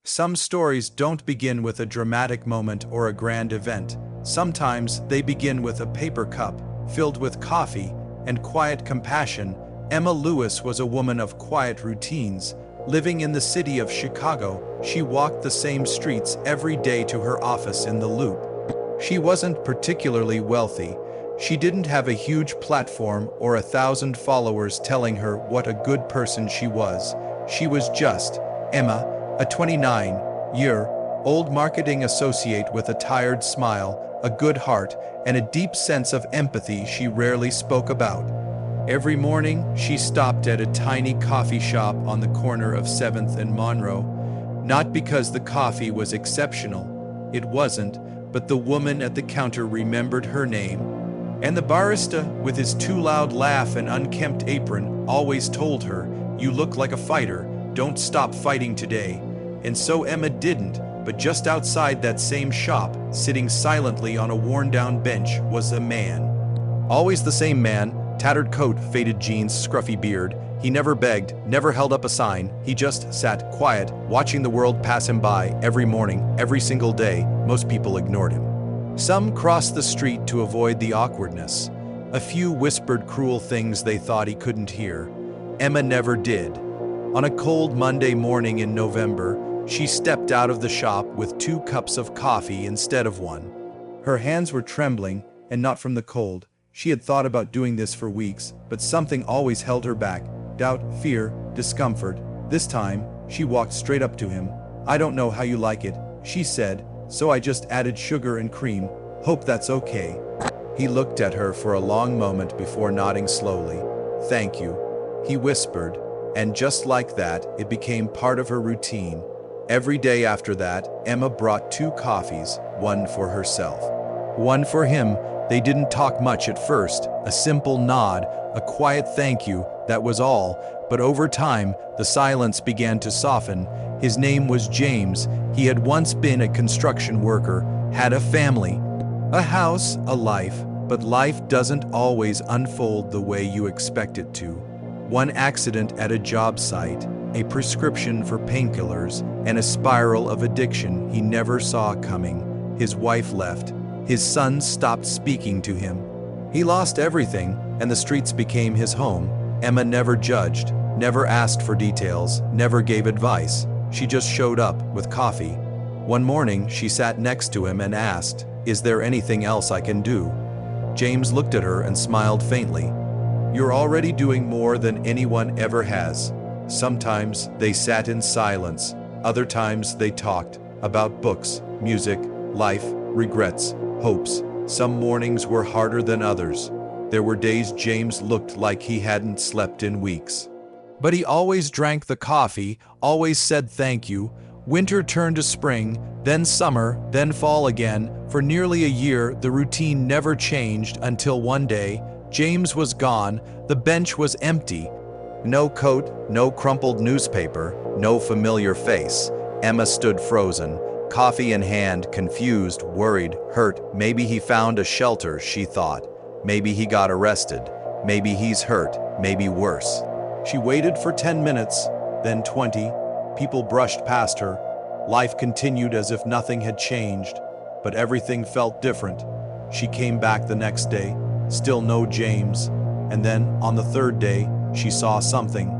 Some stories don't begin with a dramatic moment or a grand event. Sometimes they begin with a paper cup, filled with coffee and quiet compassion. Emma Lewis was a woman of quiet routines. Living in the city of Chicago, she walked the same streets every day to her office in the Loop. She wasn't particularly wealthy. She didn't have a huge platform or 1,000 followers telling her what a good person she was. She was just Emma, a 29-year-old marketing associate with a tired smile, a good heart, and a deep sense of empathy she rarely spoke about. Every morning, she stopped at a tiny coffee shop on the corner of 7th and Monroe. Not because the coffee was exceptional. It wasn't, but the woman at the counter remembered her name. And the barista, with his too loud laugh and unkempt apron, always told her, "You look like a fighter. Don't stop fighting today." And so Emma didn't, but just outside that same shop, sitting silently on a worn-down bench, was a man. Always the same man, tattered coat, faded jeans, scruffy beard. He never begged, never held up a sign. He just sat quiet, watching the world pass him by every morning, every single day. Most people ignored him. Some crossed the street to avoid the awkwardness. A few whispered cruel things they thought he couldn't hear. Emma never did. On a cold Monday morning in November, she stepped out of the shop with 2 cups of coffee instead of 1. Her hands were trembling, and not from the cold. She had thought about doing this for weeks, but something always held her back. Doubt, fear, discomfort. This time, she walked straight up to him. "I don't know how you like it," she said, "so I just added sugar and cream. Hope that's okay." He looked at her for a long moment before nodding slowly. "Thank you," he whispered, and just like that, it became part of her routine. Every day after that, Emma brought 2 coffees, one for herself, one for him. They didn't talk much at first, a simple nod, a quiet thank you, that was all. But over time, the silence began to soften. His name was James. He had once been a construction worker, had a family, a house, a life. But life doesn't always unfold the way you expect it to. One accident at a job site, a prescription for painkillers, and a spiral of addiction he never saw coming. His wife left. His son stopped speaking to him. He lost everything, and the streets became his home. Emma never judged, never asked for details, never gave advice. She just showed up with coffee. One morning, she sat next to him and asked, "Is there anything else I can do?" James looked at her and smiled faintly. "You're already doing more than anyone ever has." Sometimes they sat in silence. Other times they talked about books, music, life, regrets, hopes. Some mornings were harder than others. There were days James looked like he hadn't slept in weeks. But he always drank the coffee, always said thank you. Winter turned to spring, then summer, then fall again. For nearly a year, the routine never changed until one day, James was gone. The bench was empty. No coat, no crumpled newspaper, no familiar face. Emma stood frozen, coffee in hand, confused, worried, hurt. Maybe he found a shelter, she thought. Maybe he got arrested. Maybe he's hurt, maybe worse. She waited for 10 minutes, then 20. People brushed past her. Life continued as if nothing had changed, but everything felt different. She came back the next day, still no James. And then, on the 3rd day, she saw something.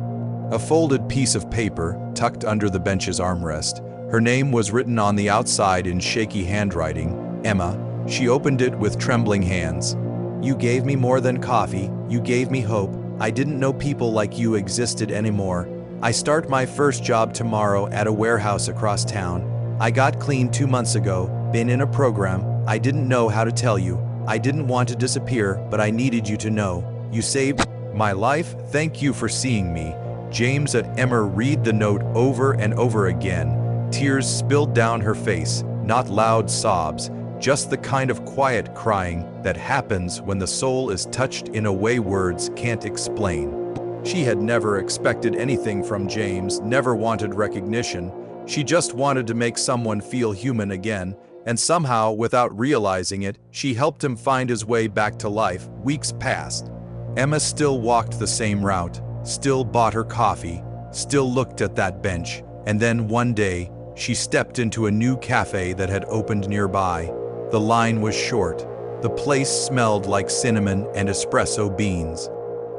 A folded piece of paper tucked under the bench's armrest. Her name was written on the outside in shaky handwriting, Emma. She opened it with trembling hands. "You gave me more than coffee. You gave me hope. I didn't know people like you existed anymore. I start my first job tomorrow at a warehouse across town. I got clean 2 months ago, been in a program. I didn't know how to tell you. I didn't want to disappear, but I needed you to know. You saved my life. Thank you for seeing me." James let Emma read the note over and over again. Tears spilled down her face, not loud sobs, just the kind of quiet crying that happens when the soul is touched in a way words can't explain. She had never expected anything from James, never wanted recognition. She just wanted to make someone feel human again, and somehow, without realizing it, she helped him find his way back to life. Weeks passed. Emma still walked the same route, still bought her coffee, still looked at that bench, and then one day, she stepped into a new cafe that had opened nearby. The line was short. The place smelled like cinnamon and espresso beans.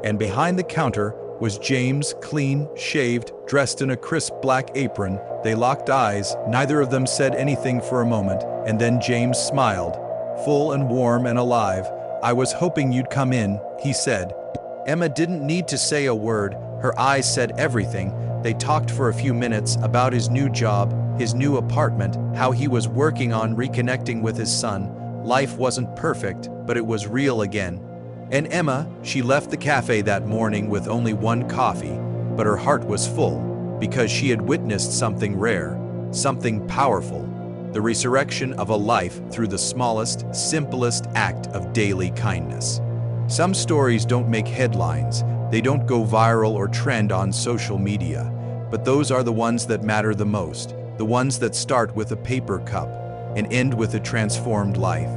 And behind the counter was James, clean, shaved, dressed in a crisp black apron. They locked eyes. Neither of them said anything for a moment, and then James smiled, full and warm and alive. "I was hoping you'd come in," he said. Emma didn't need to say a word. Her eyes said everything. They talked for a few minutes about his new job, his new apartment, how he was working on reconnecting with his son. Life wasn't perfect, but it was real again. And Emma, she left the cafe that morning with only one coffee, but her heart was full because she had witnessed something rare, something powerful, the resurrection of a life through the smallest, simplest act of daily kindness. Some stories don't make headlines, they don't go viral or trend on social media, but those are the ones that matter the most, the ones that start with a paper cup and end with a transformed life.